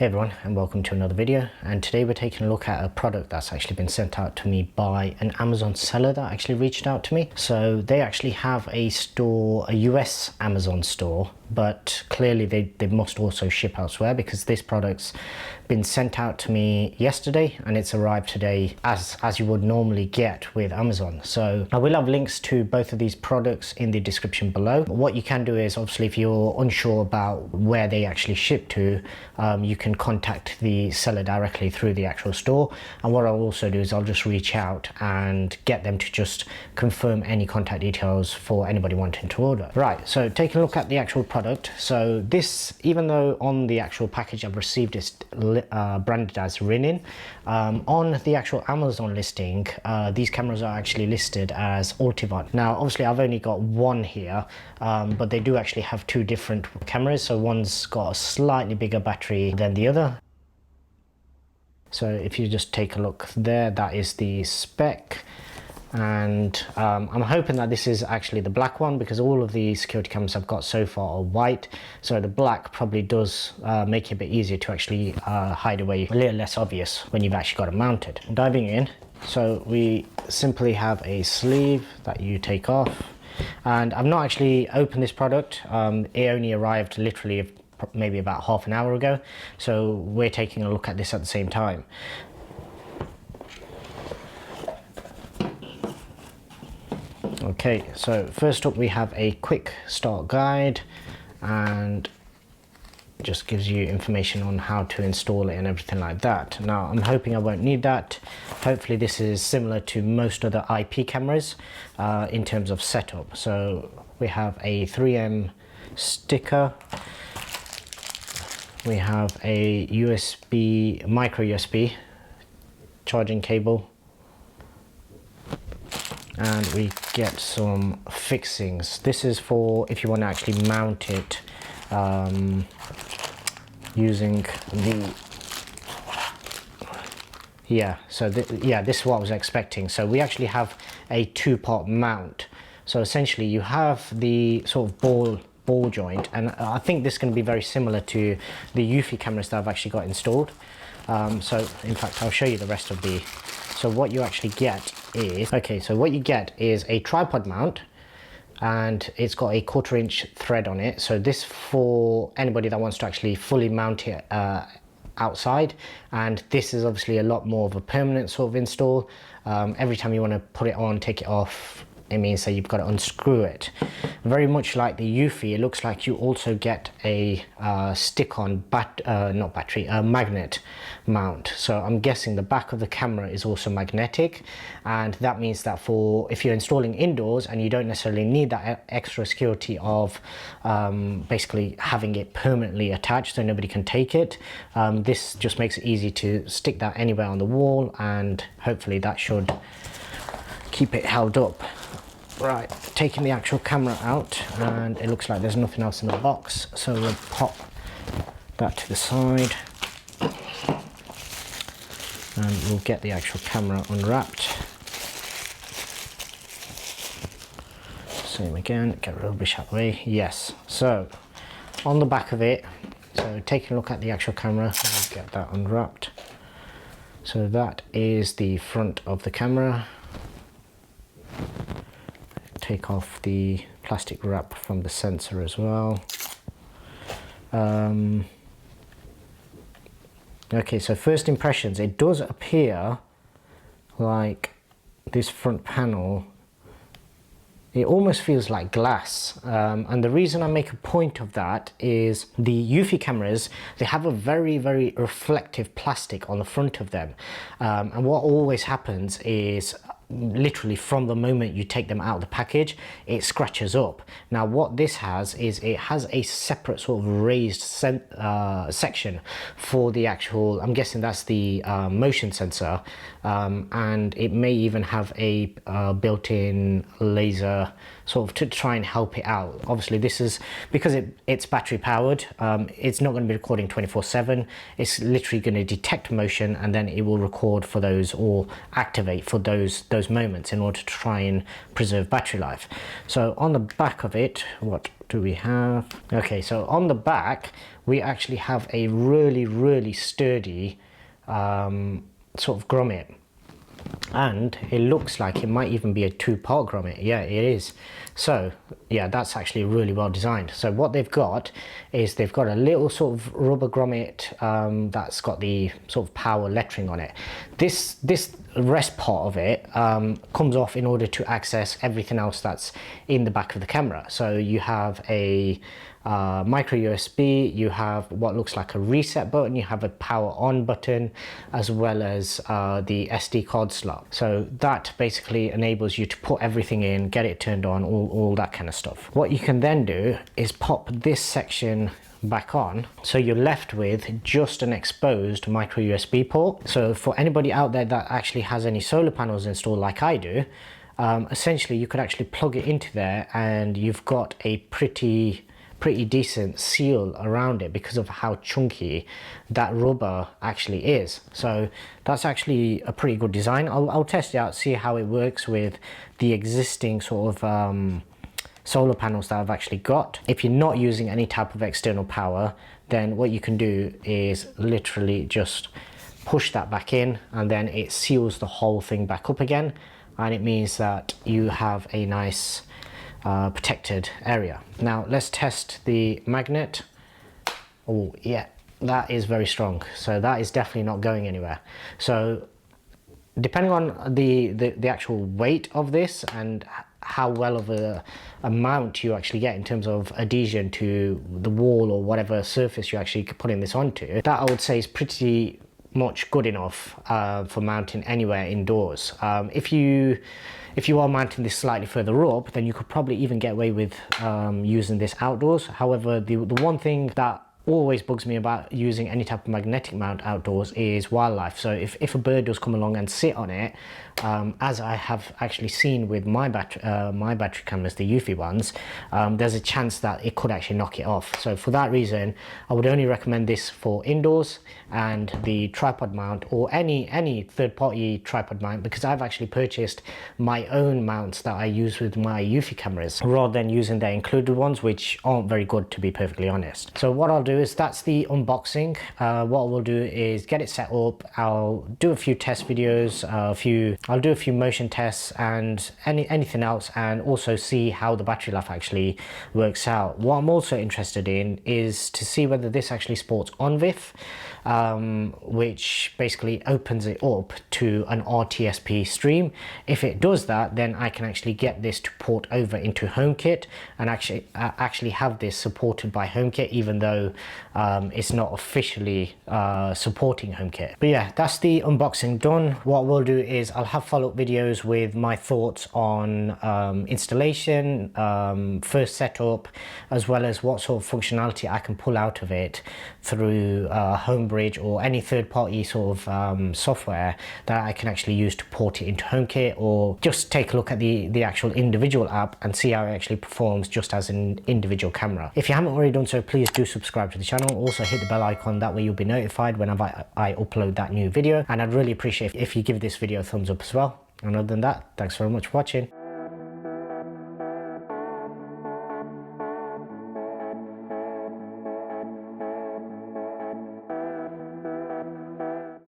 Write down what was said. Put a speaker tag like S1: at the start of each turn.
S1: Hey everyone, and welcome to another video. And today we're taking a look at a product that's actually been sent out to me by an Amazon seller that actually reached out to me. So they actually have a store, a US Amazon store, but clearly they must also ship elsewhere because this product's been sent out to me yesterday and it's arrived today as you would normally get with Amazon. So I will have links to both of these products in the description below. But what you can do is, obviously, if you're unsure about where they actually ship to, you can contact the seller directly through the actual store. And what I'll also do is I'll just reach out and get them to just confirm any contact details for anybody wanting to order. Right, so taking a look at the actual product. So this, even though on the actual package I've received it's branded as Rinnin, on the actual Amazon listing, these cameras are actually listed as Ultivon. Now obviously I've only got one here, but they do actually have two different cameras. So one's got a slightly bigger battery than the other. So if you just take a look there, that is the spec. And I'm hoping that this is actually the black one, because all of the security cameras I've got so far are white, so the black probably does make it a bit easier to actually hide away, a little less obvious when you've actually got it mounted. Diving in, so we simply have a sleeve that you take off, and I've not actually opened this product. It only arrived literally maybe about half an hour ago, so we're taking a look at this at the same time. Okay, so first up we have a quick start guide, and just gives you information on how to install it and everything like that. Now I'm hoping I won't need that. Hopefully this is similar to most other IP cameras in terms of setup. So we have a 3M sticker, we have a USB, micro USB charging cable, and we get some fixings. This is for if you want to actually mount it using the, this is what I was expecting. So we actually have a two-part mount. So essentially you have the sort of ball joint, and I think this is going to be very similar to the Eufy cameras that I've actually got installed. So in fact I'll show you the rest of the. So what you actually get is, a tripod mount, and it's got a 1/4 inch thread on it. So this for anybody that wants to actually fully mount it outside, and this is obviously a lot more of a permanent sort of install. Every time you want to put it on, take it off, it means that you've got to unscrew it. Very much like the Eufy, it looks like you also get a stick-on magnet mount. So I'm guessing the back of the camera is also magnetic, and that means that for if you're installing indoors and you don't necessarily need that extra security of basically having it permanently attached so nobody can take it, this just makes it easy to stick that anywhere on the wall, and hopefully that should keep it held up. Right, taking the actual camera out, and it looks like there's nothing else in the box, so we'll pop that to the side and we'll get the actual camera unwrapped. Same again, get rubbish out of the way. Yes, so on the back of it, so taking a look at the actual camera, we'll get that unwrapped. So that is the front of the camera. Take off the plastic wrap from the sensor as well. Okay, so first impressions, it does appear like this front panel, it almost feels like glass, and the reason I make a point of that is the Eufy cameras, they have a very reflective plastic on the front of them, and what always happens is literally from the moment you take them out of the package, it scratches up. Now what this has is it has a separate sort of raised section for the actual, I'm guessing that's the motion sensor, and it may even have a built-in laser sort of to try and help it out. Obviously this is because it's battery powered, it's not going to be recording 24/7. It's literally going to detect motion and then it will record for those, or activate for those moments in order to try and preserve battery life. So on the back of it, what do we have? Okay, so on the back we actually have a really sturdy sort of grommet, and it looks like it might even be a 2-part grommet. Yeah, it is. So yeah, that's actually really well designed. So what they've got is they've got a little sort of rubber grommet that's got the sort of power lettering on it. This rest part of it comes off in order to access everything else that's in the back of the camera. So you have a micro USB, you have what looks like a reset button, you have a power on button, as well as the SD card slot. So that basically enables you to put everything in, get it turned on, all that kind of stuff. What you can then do is pop this section back on, so you're left with just an exposed micro USB port. So for anybody out there that actually has any solar panels installed like I do, essentially you could actually plug it into there and you've got a pretty decent seal around it because of how chunky that rubber actually is. So that's actually a pretty good design. I'll test it out, see how it works with the existing sort of solar panels that I've actually got. If you're not using any type of external power, then what you can do is literally just push that back in, and then it seals the whole thing back up again, and it means that you have a nice protected area. Now let's test the magnet. Oh yeah, that is very strong, so that is definitely not going anywhere. So depending on the actual weight of this and how well of a mount you actually get in terms of adhesion to the wall or whatever surface you're actually putting this onto, that I would say is pretty much good enough for mounting anywhere indoors. If you are mounting this slightly further up, then you could probably even get away with using this outdoors. However, the one thing that always bugs me about using any type of magnetic mount outdoors is wildlife. So if a bird does come along and sit on it, as I have actually seen with my battery cameras, the Eufy ones, there's a chance that it could actually knock it off. So for that reason, I would only recommend this for indoors, and the tripod mount or any third-party tripod mount, because I've actually purchased my own mounts that I use with my Eufy cameras rather than using their included ones, which aren't very good, to be perfectly honest. So what I'll do is, that's the unboxing. What we'll do is get it set up. I'll do a few test videos, I'll do a few motion tests and anything else, and also see how the battery life actually works out. What I'm also interested in is to see whether this actually supports OnVIF, which basically opens it up to an RTSP stream. If it does that, then I can actually get this to port over into HomeKit and actually have this supported by HomeKit, even though it's not officially supporting HomeKit. But yeah, that's the unboxing done. What we'll do is I'll have follow-up videos with my thoughts on installation, first setup, as well as what sort of functionality I can pull out of it through Homebridge or any third-party sort of software that I can actually use to port it into HomeKit, or just take a look at the actual individual app and see how it actually performs just as an individual camera. If you haven't already done so, please do subscribe to the channel. Also hit the bell icon, that way you'll be notified whenever I upload that new video, and I'd really appreciate if you give this video a thumbs up as well. And other than that, thanks very much for watching.